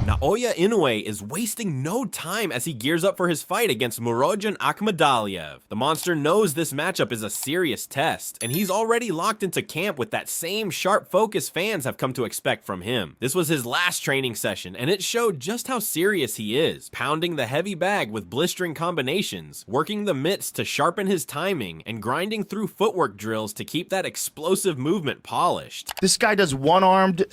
Naoya Inoue is wasting no time as he gears up for his fight against Murodjan Akhmadaliev. The monster knows this matchup is a serious test, and he's already locked into camp with that same sharp focus fans have come to expect from him. This was his last training session, and it showed just how serious he is, pounding the heavy bag with blistering combinations, working the mitts to sharpen his timing, and grinding through footwork drills to keep that explosive movement polished. This guy does one-armed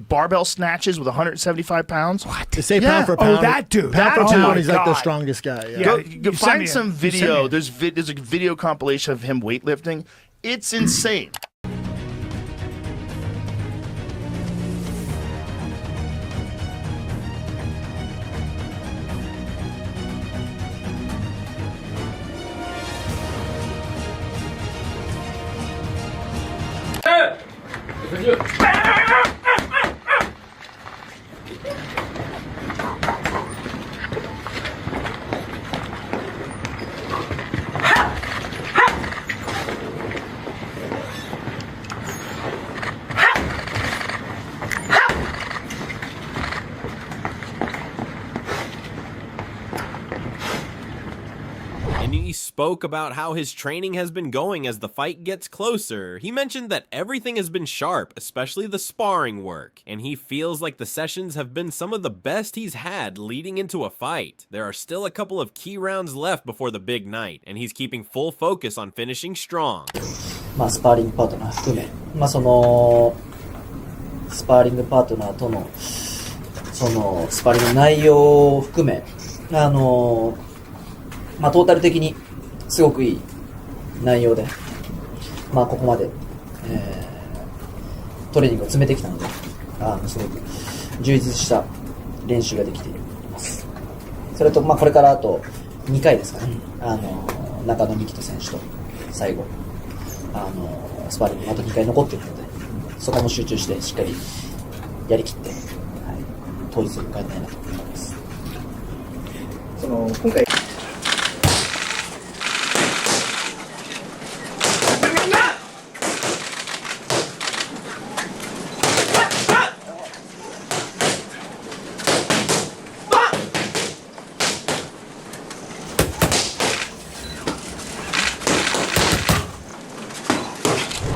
barbell snatches with 175 pounds. What? They say pound for pound. Oh, that dude. Pound for Oh pound, my he's like the God. strongest guy. Yeah. Go find some video. There's a video compilation of him weightlifting. It's insane. And he spoke about how his training has been going as the fight gets closer. He mentioned that everything has been sharp, especially the sparring work, and he feels like the sessions have been some of the best he's had leading into a fight. There are still a couple of key rounds left before the big night, and he's keeping full focus on finishing strong. スパーリングパートナー含め、そのスパーリングパートナーとのそのスパーリングの内容を含め、トータル的にすごくいい内容で、ここまで、トレーニングを詰めてきたので、すごく充実した練習ができています。それと、これからあと2回ですかね、中野美希人選手と最後、スパーリングもあと2回残っているので、そこも集中してしっかりやりきって、当日を迎えたいなと思います。今回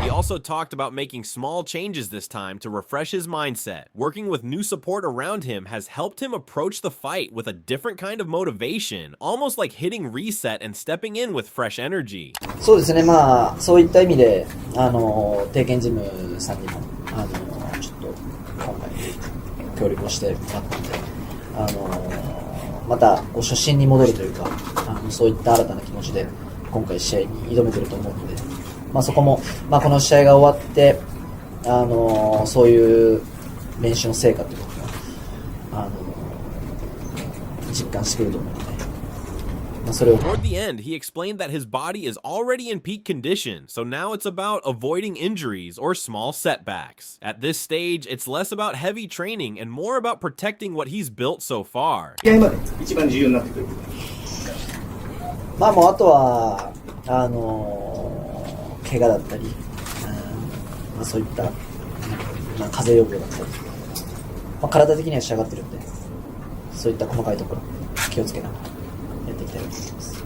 He also talked about making small changes this time to refresh his mindset. Working with new support around him has helped him approach the fight with a different kind of motivation, almost like hitting reset and stepping in with fresh energy. そうですね、そういった意味で、定見ジムさんにも、ちょっと今回協力をしてもらったので、またこう初心に戻るというか、そういった新たな気持ちで今回試合に挑めてると思うので、そこも、この試合が終わって、そういう練習の成果というのを、実感してくると思うので、それを。 Toward the end, he explained that his body is already in peak condition, so now it's about avoiding injuries or small setbacks. At this stage, it's less about heavy training and more about protecting what he's built so far. 一番重要になってくる。もうあとは怪我だったり、そういった、風邪予防だったり、体的には仕上がってるんで、そういった細かいところ気をつけながらやっていきたいと思います。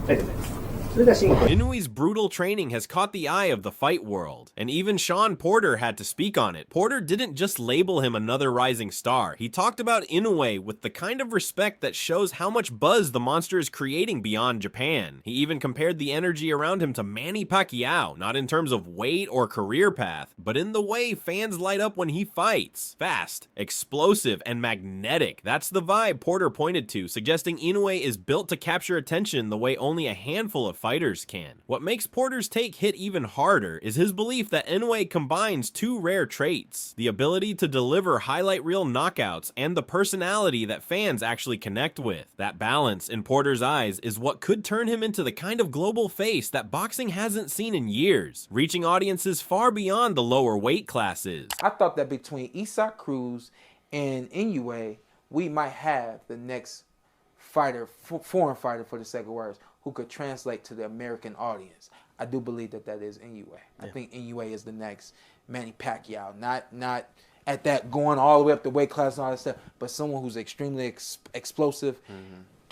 ありがとうございます。 Inoue's brutal training has caught the eye of the fight world, and even Sean Porter had to speak on it. Porter didn't just label him another rising star. He talked about Inoue with the kind of respect that shows how much buzz the monster is creating beyond Japan. He even compared the energy around him to Manny Pacquiao, not in terms of weight or career path, but in the way fans light up when he fights. Fast, explosive, and magnetic. That's the vibe Porter pointed to, suggesting Inoue is built to capture attention the way only a handful of fighters can. What makes Porter's take hit even harder is his belief that Inoue combines two rare traits: the ability to deliver highlight reel knockouts and the personality that fans actually connect with. That balance, in Porter's eyes, is what could turn him into the kind of global face that boxing hasn't seen in years, reaching audiences far beyond the lower weight classes. I thought that between Isak Cruz and Inoue, we might have the next fighter, foreign fighter for the sake of words, who could translate to the American audience. I do believe that is Inoue. I think Inoue is the next Manny Pacquiao. Not at that going all the way up the weight class and all that stuff, but someone who's extremely explosive,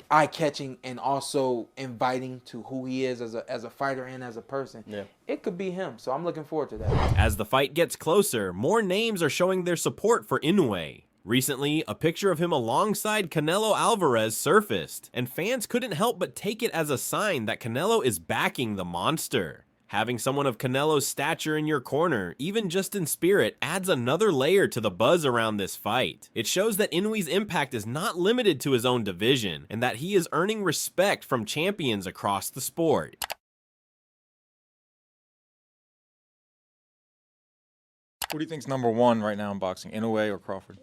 eye-catching, and also inviting to who he is as a fighter and as a person. Yeah. It could be him, so I'm looking forward to that. As the fight gets closer, more names are showing their support for Inoue. Recently, a picture of him alongside Canelo Alvarez surfaced, and fans couldn't help but take it as a sign that Canelo is backing the monster. Having someone of Canelo's stature in your corner, even just in spirit, adds another layer to the buzz around this fight. It shows that Inoue's impact is not limited to his own division, and that he is earning respect from champions across the sport. Who do you think's number one right now in boxing, Inoue or Crawford?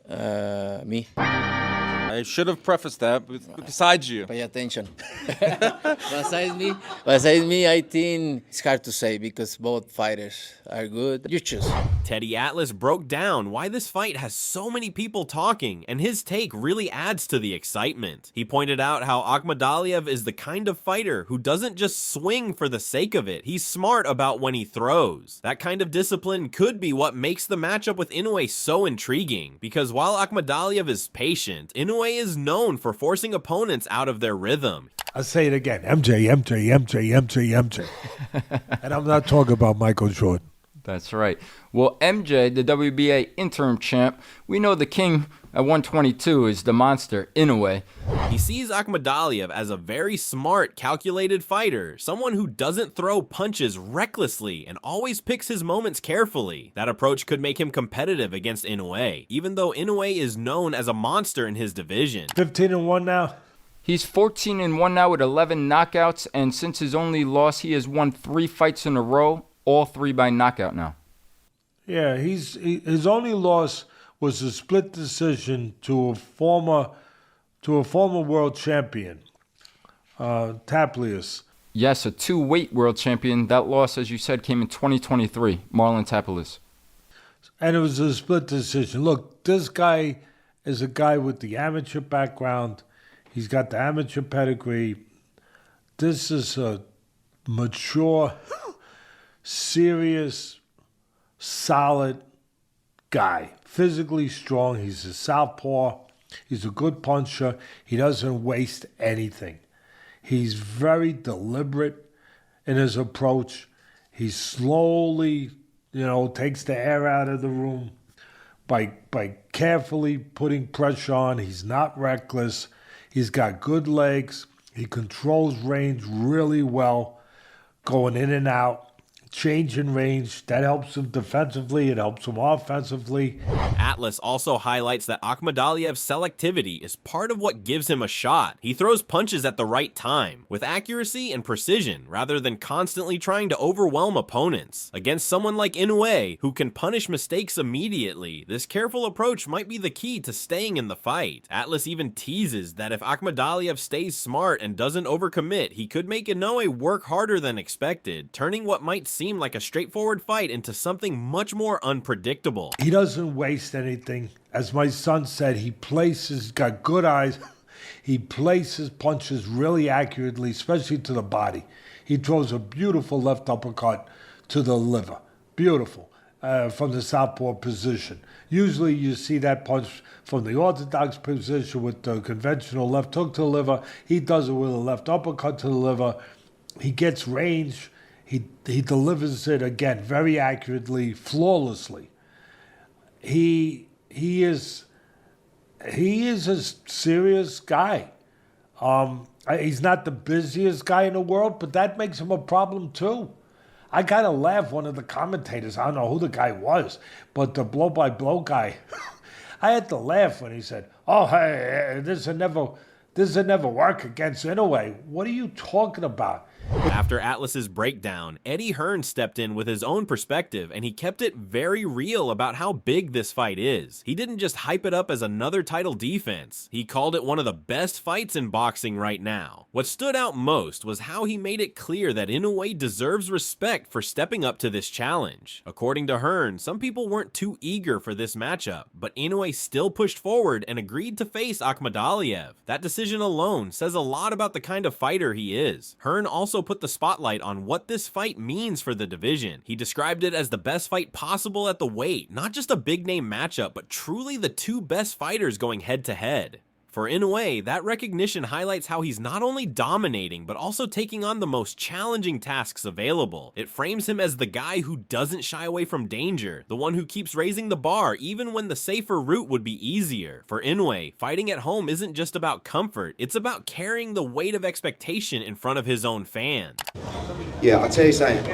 Me. I should have prefaced that, but besides you. Pay attention. Besides me, I think it's hard to say because both fighters are good. You choose. Teddy Atlas broke down why this fight has so many people talking, and his take really adds to the excitement. He pointed out how Akhmadaliev is the kind of fighter who doesn't just swing for the sake of it. He's smart about when he throws. That kind of discipline could be what makes the matchup with Inoue so intriguing, because while Akhmadaliev is patient, Inoue is known for forcing opponents out of their rhythm. I'll say it again. MJ. And I'm not talking about Michael Jordan. That's right. Well, MJ, the WBA interim champ, we know the king at 122 is the monster, Inoue. He sees Akhmadaliev as a very smart, calculated fighter, someone who doesn't throw punches recklessly and always picks his moments carefully. That approach could make him competitive against Inoue, even though Inoue is known as a monster in his division. 15-1 now. He's 14-1 now with 11 knockouts, and since his only loss, he has won 3 fights in a row, all 3 by knockout now. Yeah, his only loss was a split decision to a former world champion, Taplius. Yes, a 2-weight world champion. That loss, as you said, came in 2023, Marlon Taplius. And it was a split decision. Look, this guy is a guy with the amateur background. He's got the amateur pedigree. This is a mature, serious, solid guy. Physically strong. He's a southpaw. He's a good puncher. He doesn't waste anything. He's very deliberate in his approach. He slowly, takes the air out of the room by carefully putting pressure on. He's not reckless. He's got good legs. He controls range really well, going in and out. Change in range, that helps him defensively, it helps him offensively. Atlas also highlights that Akhmadaliev's selectivity is part of what gives him a shot. He throws punches at the right time, with accuracy and precision, rather than constantly trying to overwhelm opponents. Against someone like Inoue, who can punish mistakes immediately, this careful approach might be the key to staying in the fight. Atlas even teases that if Akhmadaliev stays smart and doesn't overcommit, he could make Inoue work harder than expected, turning what might seem like a straightforward fight into something much more unpredictable. He doesn't waste anything. As my son said, got good eyes. He places punches really accurately, especially to the body. He throws a beautiful left uppercut to the liver. Beautiful. From the southpaw position. Usually you see that punch from the orthodox position with the conventional left hook to the liver. He does it with a left uppercut to the liver. He gets range. He delivers it again very accurately, flawlessly. He is a serious guy. He's not the busiest guy in the world, but that makes him a problem too. I gotta laugh. One of the commentators, I don't know who the guy was, but the blow-by-blow guy, I had to laugh when he said, "Oh, hey, this will never work against Inoue." What are you talking about? After Atlas's breakdown, Eddie Hearn stepped in with his own perspective, and he kept it very real about how big this fight is. He didn't just hype it up as another title defense. He called it one of the best fights in boxing right now. What stood out most was how he made it clear that Inoue deserves respect for stepping up to this challenge. According to Hearn, some people weren't too eager for this matchup, but Inoue still pushed forward and agreed to face Akhmadaliev. That decision alone says a lot about the kind of fighter he is. Hearn also also put the spotlight on what this fight means for the division. He described it as the best fight possible at the weight, not just a big-name matchup, but truly the two best fighters going head-to-head. For Inoue, that recognition highlights how he's not only dominating, but also taking on the most challenging tasks available. It frames him as the guy who doesn't shy away from danger, the one who keeps raising the bar even when the safer route would be easier. For Inoue, fighting at home isn't just about comfort, it's about carrying the weight of expectation in front of his own fans. Yeah, I'll tell you something,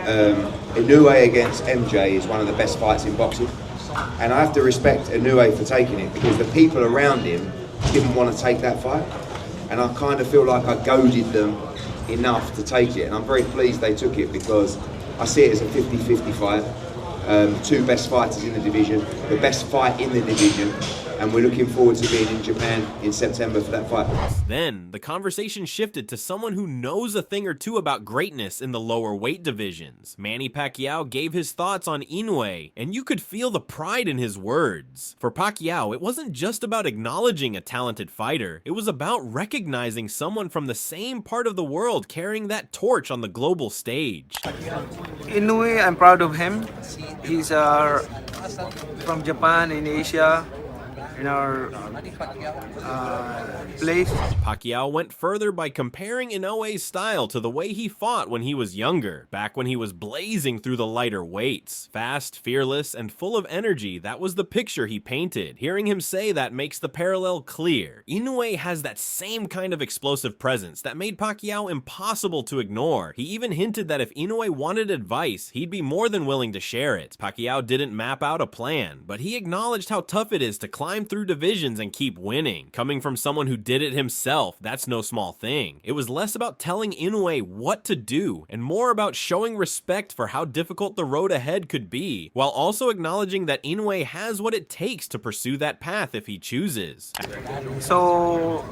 Inoue against MJ is one of the best fights in boxing, and I have to respect Inoue for taking it because the people around him didn't want to take that fight, and I kind of feel like I goaded them enough to take it, and I'm very pleased they took it because I see it as a 50-50 fight. Two best fighters in the division, the best fight in the division, and we're looking forward to being in Japan in September for that fight. Then, the conversation shifted to someone who knows a thing or two about greatness in the lower weight divisions. Manny Pacquiao gave his thoughts on Inoue, and you could feel the pride in his words. For Pacquiao, it wasn't just about acknowledging a talented fighter, it was about recognizing someone from the same part of the world carrying that torch on the global stage. Inoue, I'm proud of him. He's from Japan, in Asia, in our place. Pacquiao went further by comparing Inoue's style to the way he fought when he was younger, back when he was blazing through the lighter weights. Fast, fearless, and full of energy, that was the picture he painted. Hearing him say that makes the parallel clear. Inoue has that same kind of explosive presence that made Pacquiao impossible to ignore. He even hinted that if Inoue wanted advice, he'd be more than willing to share it. Pacquiao didn't map out a plan, but he acknowledged how tough it is to climb through divisions and keep winning. Coming from someone who did it himself, that's no small thing. It was less about telling Inoue what to do, and more about showing respect for how difficult the road ahead could be, while also acknowledging that Inoue has what it takes to pursue that path if he chooses. So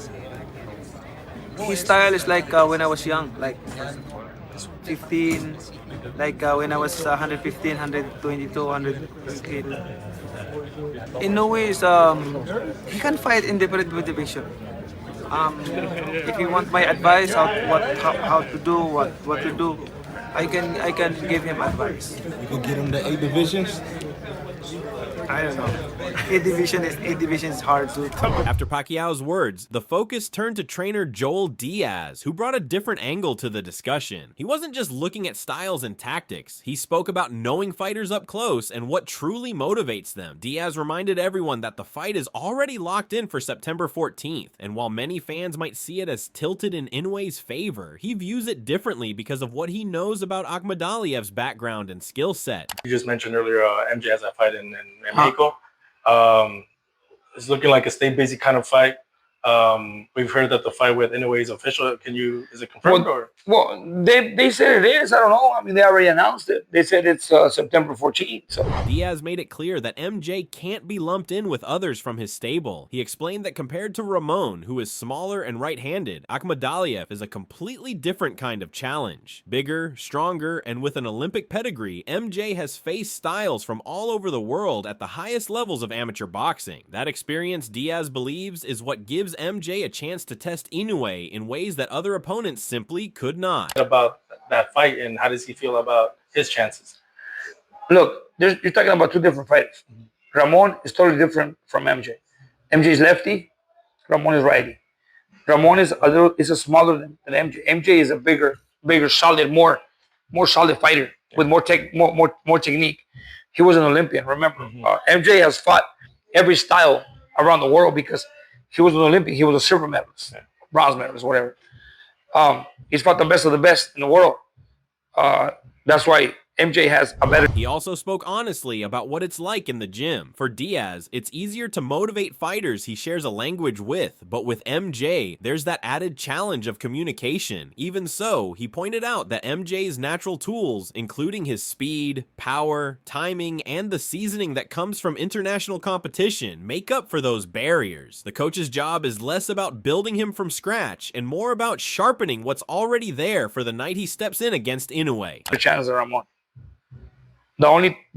his style is like when I was young, like 15, like when I was 115, 122, 108. Inoue is he can fight in different division. If you want my advice how to do what to do, I can give him advice. You can get him to 8 divisions. I don't know. 8 division is hard to talk. After Pacquiao's words, the focus turned to trainer Joel Diaz, who brought a different angle to the discussion. He wasn't just looking at styles and tactics. He spoke about knowing fighters up close and what truly motivates them. Diaz reminded everyone that the fight is already locked in for September 14th, and while many fans might see it as tilted in Inoue's favor, he views it differently because of what he knows about Akhmadaliev's background and skill set. You just mentioned earlier MJ has that fight in Mexico. It's looking like a stay busy kind of fight. We've heard that the fight with Inoue is official. Is it confirmed? Well, they said it is. I don't know. I mean, they already announced it. They said it's September 14th. So. Diaz made it clear that MJ can't be lumped in with others from his stable. He explained that compared to Ramon, who is smaller and right-handed, Akhmadaliev is a completely different kind of challenge. Bigger, stronger, and with an Olympic pedigree, MJ has faced styles from all over the world at the highest levels of amateur boxing. That experience, Diaz believes, is what gives MJ a chance to test Inoue in ways that other opponents simply could not. About that fight, and how does he feel about his chances? Look, you're talking about two different fighters. Ramon is totally different from MJ. MJ is lefty, Ramon is righty. Ramon is smaller than MJ. MJ is a bigger, solid, more solid fighter with more technique. He was an Olympian, remember. MJ has fought every style around the world because he was an Olympian. He was a silver medalist, bronze medalist, whatever. He's fought the best of the best in the world. That's why MJ has a better... He also spoke honestly about what it's like in the gym. For Diaz, it's easier to motivate fighters he shares a language with, but with MJ, there's that added challenge of communication. Even so, he pointed out that MJ's natural tools, including his speed, power, timing, and the seasoning that comes from international competition, make up for those barriers. The coach's job is less about building him from scratch and more about sharpening what's already there for the night he steps in against Inoue. The chances are Ramon. The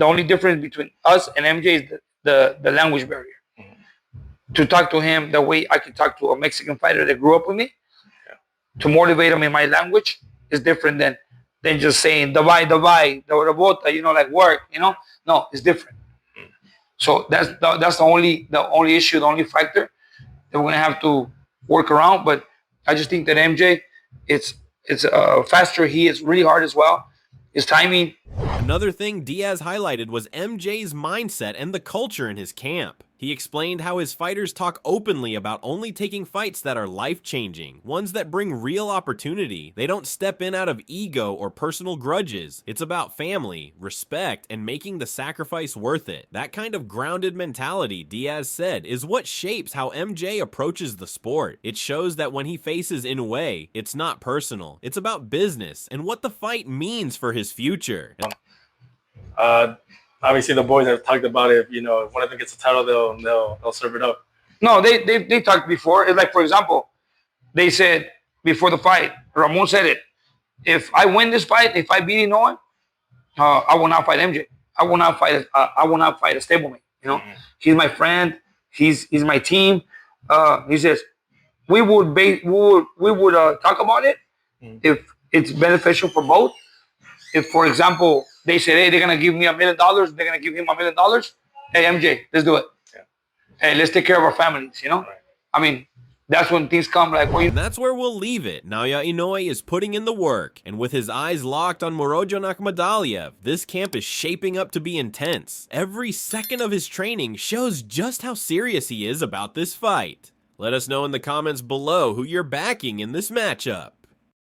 only difference between us and MJ is the language barrier. To talk to him the way I can talk to a Mexican fighter that grew up with me, to motivate him in my language, is different than just saying davai, the robota, you know, like work, you know. No, it's different. So that's the only issue, the only factor that we're gonna have to work around. But I just think that MJ, it's faster. He is really hard as well. His timing. Another thing Diaz highlighted was MJ's mindset and the culture in his camp. He explained how his fighters talk openly about only taking fights that are life-changing, ones that bring real opportunity. They don't step in out of ego or personal grudges. It's about family, respect, and making the sacrifice worth it. That kind of grounded mentality, Diaz said, is what shapes how MJ approaches the sport. It shows that when he faces Inoue, it's not personal. It's about business and what the fight means for his future. Obviously, the boys have talked about it. You know, if one of them gets a title, they'll serve it up. No, they talked before. It's like, for example, they said before the fight, Ramon said it. If I win this fight, if I beat Inoue, I will not fight MJ. I will not fight a stablemate. You know, he's my friend. He's my team. He says we would talk about it if it's beneficial for both. If, for example, they said, hey, they're gonna give me $1 million, they're gonna give him $1 million. Hey, MJ, let's do it. Yeah. Hey, let's take care of our families. You know, right. I mean, that's when things come like. And that's where we'll leave it. Naoya Inoue is putting in the work, and with his eyes locked on Murodjon Akhmadaliev, this camp is shaping up to be intense. Every second of his training shows just how serious he is about this fight. Let us know in the comments below who you're backing in this matchup.